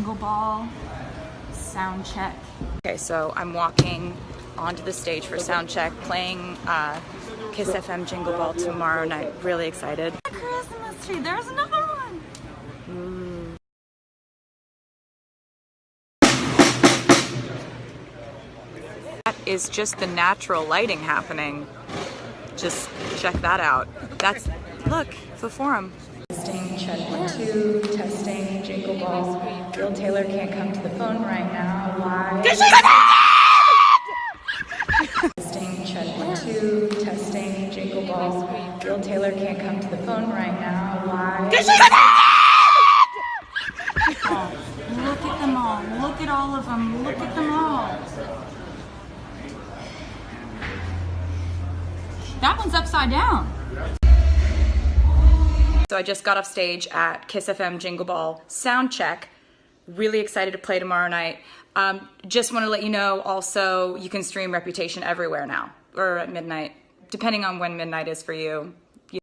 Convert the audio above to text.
Jingle Ball sound check. Okay, so I'm walking onto the stage for sound check, playing Kiss FM Jingle Ball tomorrow night. Really excited. Christmas tree, there's another one. Ooh. That is just the natural lighting happening. Just check that out. That's, look, the forum. Testing, check 1, 2, testing, Jingle Ball. Bill Taylor can't come to the phone right now. Why? Testing, check 1, 2, testing, Jingle Ball. Bill Taylor can't come to the phone right now. Why? Oh, look at them all. Look at all of them. Look at them all. That one's upside down. So I just got off stage at Kiss FM Jingle Ball sound check. Really excited to play tomorrow night. Just want to let you know also you can stream Reputation everywhere now, or at midnight, depending on when midnight is for you.